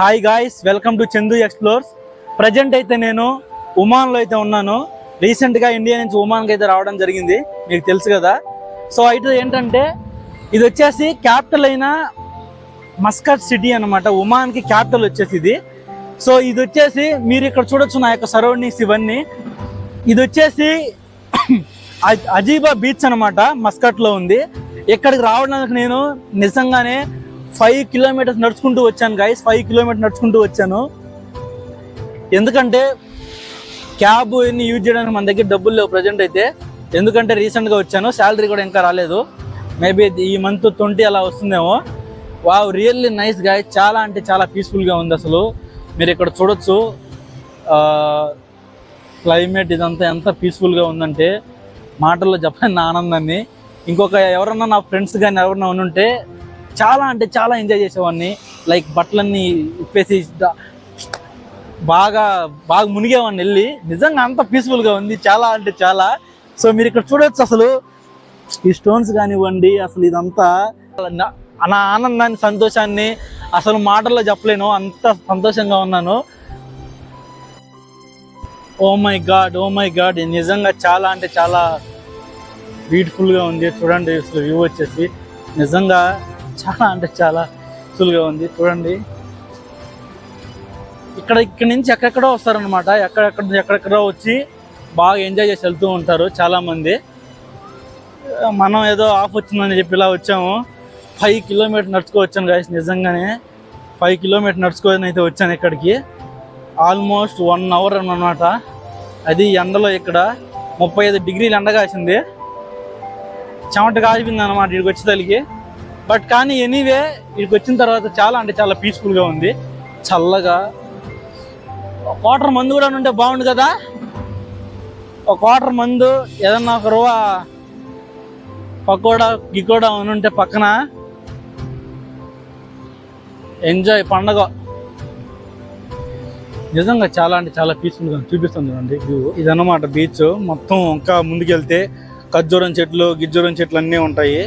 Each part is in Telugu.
Hi guys, welcome to Chandu explores. Present అయితే నేను ఒమాన్లో అయితే ఉన్నాను. రీసెంట్గా ఇండియా నుంచి ఒమాన్కి అయితే రావడం జరిగింది, మీకు తెలుసు కదా. సో అయితే ఏంటంటే ఇది వచ్చేసి క్యాపిటల్ అయిన మస్కట్ సిటీ అనమాట. ఒమాన్కి క్యాపిటల్ వచ్చేసి ఇది. సో ఇది వచ్చేసి మీరు ఇక్కడ చూడొచ్చు నా యొక్క సరౌండింగ్స్ ఇవన్నీ. ఇది వచ్చేసి అజీబా బీచ్ అనమాట, మస్కట్లో ఉంది. ఇక్కడికి రావడానికి నేను నిజంగానే 5 కిలోమీటర్స్ నడుచుకుంటూ వచ్చాను గైస్. 5 కిలోమీటర్స్ నడుచుకుంటూ వచ్చాను. ఎందుకంటే క్యాబ్ ఎన్ని యూజ్ చేయడానికి మన దగ్గర డబ్బులు లేవు ప్రజెంట్ అయితే. ఎందుకంటే రీసెంట్గా వచ్చాను, శాలరీ కూడా ఇంకా రాలేదు. మేబీ ఈ మంత్ 20 అలా వస్తుందేమో. Wow, really nice guy. చాలా అంటే చాలా పీస్ఫుల్గా ఉంది. అసలు మీరు ఇక్కడ చూడొచ్చు క్లైమేట్ ఇదంతా ఎంత పీస్ఫుల్గా ఉందంటే మాటల్లో చెప్పలేని నా ఆనందాన్ని. ఇంకొక ఎవరన్నా నా ఫ్రెండ్స్ కానీ ఎవరన్నా ఉంటే చాలా అంటే చాలా ఎంజాయ్ చేసేవాడిని. లైక్ బట్టలన్నీ ఇప్పేసి బాగా బాగా మునిగేవాడిని వెళ్ళి. నిజంగా అంత పీస్ఫుల్గా ఉంది, చాలా అంటే చాలా. సో మీరు ఇక్కడ చూడొచ్చు అసలు ఈ స్టోన్స్ కానివ్వండి, అసలు ఇదంతా నా ఆనందాన్ని సంతోషాన్ని అసలు మాటల్లో చెప్పలేను, అంత సంతోషంగా ఉన్నాను. ఓ మై గాడ్ నిజంగా చాలా అంటే చాలా బ్యూటిఫుల్గా ఉంది. చూడండి అసలు వ్యూ వచ్చేసి నిజంగా చాలా అంటే చాలా బ్యూటిఫుల్గా ఉంది. చూడండి ఇక్కడి నుంచి ఎక్కడెక్కడో వస్తారనమాట. ఎక్కడెక్కడో వచ్చి బాగా ఎంజాయ్ చేసి వెళ్తూ ఉంటారు చాలామంది. మనం ఏదో ఆఫ్ వచ్చిందని చెప్పి ఇలా వచ్చాము. 5 కిలోమీటర్ నడుచుకోవచ్చాను గాయస్. నిజంగానే 5 కిలోమీటర్ నడుచుకొని అయితే వచ్చాను ఇక్కడికి. ఆల్మోస్ట్ 1 అవర్ అన్నమాట. అది ఎండలో ఇక్కడ 35 డిగ్రీలు ఎండ కాసింది, చెమట కాసిపోయింది అనమాట ఇక్కడికి వచ్చే తల్లికి. బట్ కానీ ఎనీవే ఇక్కడికి వచ్చిన తర్వాత చాలా అంటే చాలా పీస్ఫుల్గా ఉంది, చల్లగా. క్వార్టర్ మందు కూడా ఉంటే బాగుండు కదా. ఒక క్వార్టర్ మందు ఏదన్నా ఒక రవ్వ పకోడా గికోడా ఉంటే పక్కన ఎంజాయ్ పండగ. నిజంగా చాలా అంటే చాలా పీస్ఫుల్గా చూపిస్తుంది అండి వ్యూ. ఇదన్నమాట బీచ్. మొత్తం ఇంకా ముందుకెళ్తే ఖర్జూరం చెట్లు గిజ్జూరం చెట్లు అన్నీ ఉంటాయి.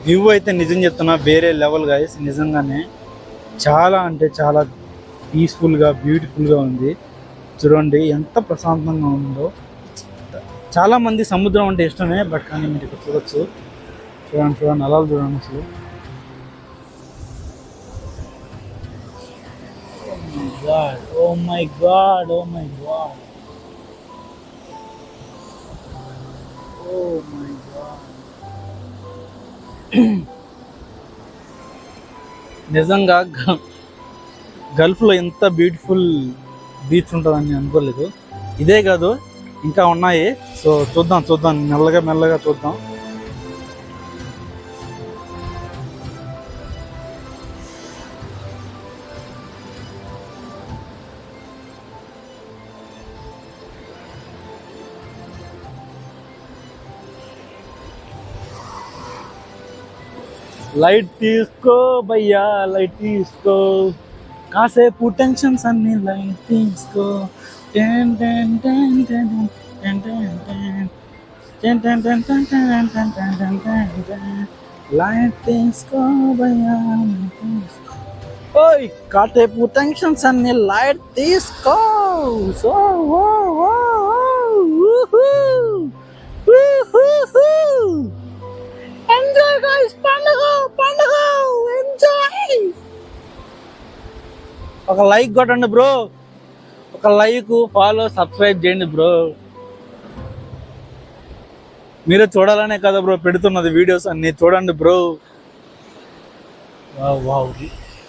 వ్యూ అయితే నిజం చెప్తున్నా వేరే లెవెల్ గాయస్. నిజంగానే చాలా అంటే చాలా పీస్ఫుల్గా బ్యూటిఫుల్గా ఉంది. చూడండి ఎంత ప్రశాంతంగా ఉందో. చాలామంది సముద్రం అంటే ఇష్టమే, బట్ కానీ మీరు ఇక్కడ చూడొచ్చు. చూడండి అలా చూడండి అసలు. Oh my god. నిజంగా గల్ఫ్లో ఎంత బ్యూటిఫుల్ బీచ్ ఉంటుందని అనుకోలేదు. ఇదే కాదు ఇంకా ఉన్నాయి. సో చూద్దాం మెల్లగా చూద్దాం. లైట్ తీసుకో భయ్యా, లైట్ తీసుకో, కాసేపు టెన్షన్స్ అన్ని లైట్ తీసుకో. లైట్ తీసుకో భయ్యా, ఓయ్ కాసేపు టెన్షన్స్ అన్ని లైట్ తీసుకో. సో ఎంజాయ్ గైస్, పండుగ ఎంజాయ్. ఒక లైక్ కొట్టండి బ్రో, ఒక లైక్, ఫాలో, సబ్స్క్రైబ్ చేయండి బ్రో. మీరు చూడాలనే కదా బ్రో పెడుతున్నది వీడియోస్ అన్ని. చూడండి బ్రో. వావ్